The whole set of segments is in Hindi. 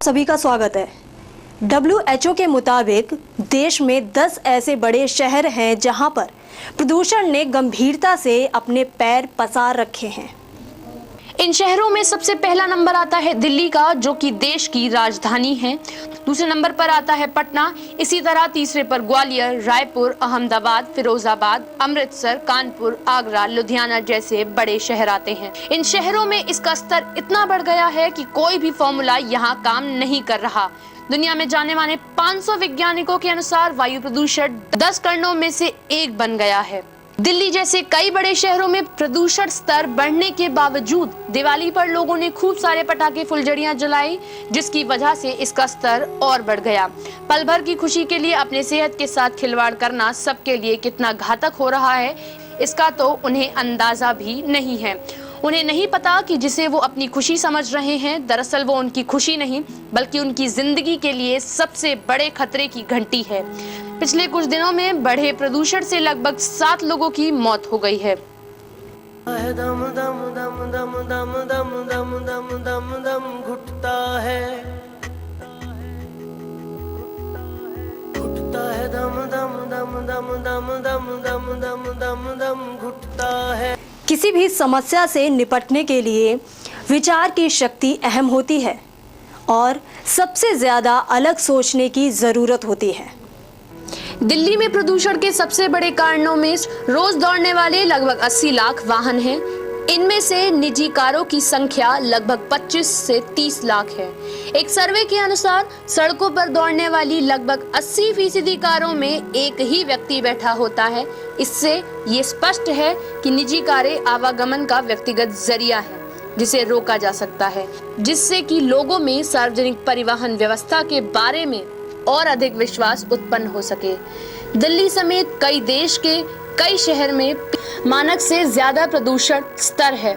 सभी का स्वागत है। WHO के मुताबिक देश में 10 ऐसे बड़े शहर हैं जहां पर प्रदूषण ने गंभीरता से अपने पैर पसार रखे हैं। इन शहरों में सबसे पहला नंबर आता है दिल्ली का, जो कि देश की राजधानी है। दूसरे नंबर पर आता है पटना, इसी तरह तीसरे पर ग्वालियर, रायपुर, अहमदाबाद, फिरोजाबाद, अमृतसर, कानपुर, आगरा, लुधियाना जैसे बड़े शहर आते हैं। इन शहरों में इसका स्तर इतना बढ़ गया है कि कोई भी फॉर्मूला यहाँ काम नहीं कर रहा। दुनिया में जाने माने 500 वैज्ञानिकों के अनुसार वायु प्रदूषण 10 कारणों में से एक बन गया है। दिल्ली जैसे कई बड़े शहरों में प्रदूषण स्तर बढ़ने के बावजूद दिवाली पर लोगों ने खूब सारे पटाखे फुलझड़ियां जलाई, जिसकी वजह से इसका स्तर और बढ़ गया। पल भर की खुशी के लिए अपने सेहत के साथ खिलवाड़ करना सबके लिए कितना घातक हो रहा है, इसका तो उन्हें अंदाजा भी नहीं है। उन्हें नहीं पता कि जिसे वो अपनी खुशी समझ रहे हैं, दरअसल वो उनकी खुशी नहीं बल्कि उनकी जिंदगी के लिए सबसे बड़े खतरे की घंटी है। पिछले कुछ दिनों में बढ़े प्रदूषण से लगभग 7 लोगों की मौत हो गई है। दम दम दम दम दम दम दम दम दम दम घुटता है, घुटता है, दम दम दम दम दम दम दम दम दम दम घुटता है। किसी भी समस्या से निपटने के लिए विचार की शक्ति अहम होती है और सबसे ज्यादा अलग सोचने की जरूरत होती है। दिल्ली में प्रदूषण के सबसे बड़े कारणों में रोज दौड़ने वाले लगभग 80 लाख वाहन हैं। इनमें से निजी कारों की संख्या लगभग 25 से 30 लाख है। एक सर्वे के अनुसार सड़कों पर दौड़ने वाली लगभग 80% कारों में एक ही व्यक्ति बैठा होता है। इससे ये स्पष्ट है कि निजी कारें आवागमन का व्यक्तिगत जरिया है जिसे रोका जा सकता है, जिससे कि लोगों में सार्वजनिक परिवहन व्यवस्था के बारे में और अधिक विश्वास उत्पन्न हो सके। दिल्ली समेत कई देश के कई शहर में मानक से ज्यादा प्रदूषण स्तर है।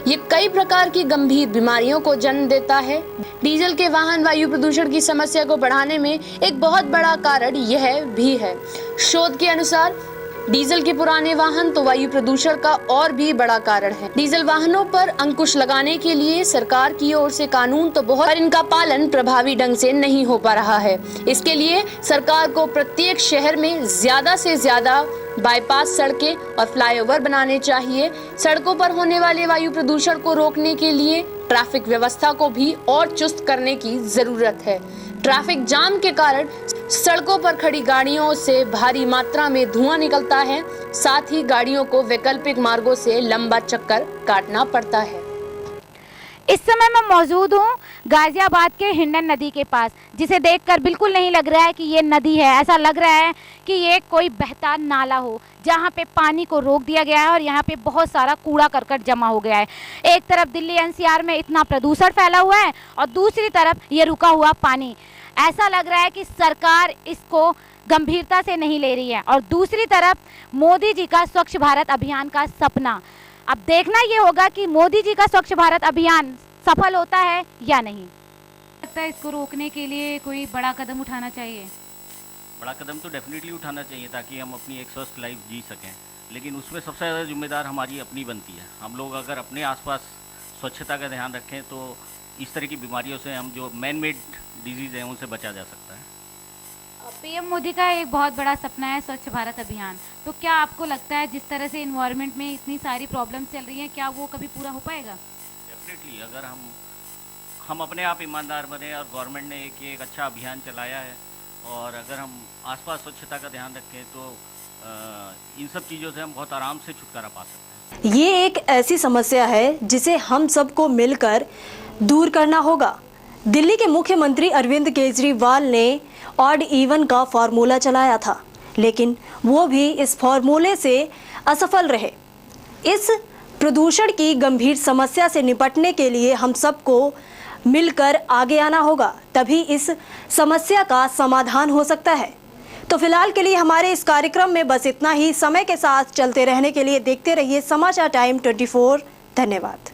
ये कई प्रकार की गंभीर बीमारियों को जन्म देता है। डीजल के वाहन वायु प्रदूषण की समस्या को बढ़ाने में एक बहुत बड़ा कारण यह भी है। शोध के अनुसार डीजल के पुराने वाहन तो वायु प्रदूषण का और भी बड़ा कारण है। डीजल वाहनों पर अंकुश लगाने के लिए सरकार की ओर से कानून तो बहुत, पर इनका पालन प्रभावी ढंग से नहीं हो पा रहा है। इसके लिए सरकार को प्रत्येक शहर में ज्यादा से ज्यादा बाईपास सड़कें और फ्लाईओवर बनाने चाहिए। सड़कों पर होने वाले वायु प्रदूषण को रोकने के लिए ट्रैफिक व्यवस्था को भी और चुस्त करने की जरूरत है। ट्रैफिक जाम के कारण सड़कों पर खड़ी गाड़ियों से भारी मात्रा में धुआं निकलता है, साथ ही गाड़ियों को वैकल्पिक मार्गों से लंबा चक्कर काटना पड़ता है। इस समय मैं मौजूद हूँ गाजियाबाद के हिंडन नदी के पास, जिसे देखकर बिल्कुल नहीं लग रहा है कि ये नदी है। ऐसा लग रहा है कि ये कोई बहता नाला हो, जहाँ पे पानी को रोक दिया गया है और यहाँ पे बहुत सारा कूड़ा करकट जमा हो गया है। एक तरफ दिल्ली NCR में इतना प्रदूषण फैला हुआ है और दूसरी तरफ ये रुका हुआ पानी। ऐसा लग रहा है कि सरकार इसको गंभीरता से नहीं ले रही है। और दूसरी तरफ मोदी जी का स्वच्छ भारत अभियान का सपना, अब देखना ये होगा कि मोदी जी का स्वच्छ भारत अभियान सफल होता है या नहीं। लगता है इसको रोकने के लिए कोई बड़ा कदम उठाना चाहिए। बड़ा कदम तो डेफिनेटली उठाना चाहिए ताकि हम अपनी एक स्वस्थ लाइफ जी सकें, लेकिन उसमें सबसे ज़्यादा जिम्मेदार हमारी अपनी बनती है। हम लोग अगर अपने आसपास स्वच्छता का ध्यान रखें तो इस तरह की बीमारियों से हम जो मैन मेड डिजीज़ हैं उनसे बचा जा सकता है। PM मोदी का एक बहुत बड़ा सपना है स्वच्छ भारत अभियान, तो क्या आपको लगता है जिस तरह से इन्वायरमेंट में इतनी सारी प्रॉब्लम चल रही हैं, क्या वो कभी पूरा हो पाएगा? डेफिनेटली, अगर हम अपने आप ईमानदार बने और गवर्नमेंट ने एक अच्छा अभियान चलाया है और अगर हम आसपास स्वच्छता का ध्यान रखें तो इन सब चीज़ों से हम बहुत आराम से छुटकारा पा सकते हैं। ये एक ऐसी समस्या है जिसे हम सबको मिलकर दूर करना होगा। दिल्ली के मुख्यमंत्री अरविंद केजरीवाल ने ऑड इवन का फार्मूला चलाया था, लेकिन वो भी इस फार्मूले से असफल रहे। इस प्रदूषण की गंभीर समस्या से निपटने के लिए हम सबको मिलकर आगे आना होगा, तभी इस समस्या का समाधान हो सकता है। तो फिलहाल के लिए हमारे इस कार्यक्रम में बस इतना ही। समय के साथ चलते रहने के लिए देखते रहिए समाचार टाइम 24। धन्यवाद।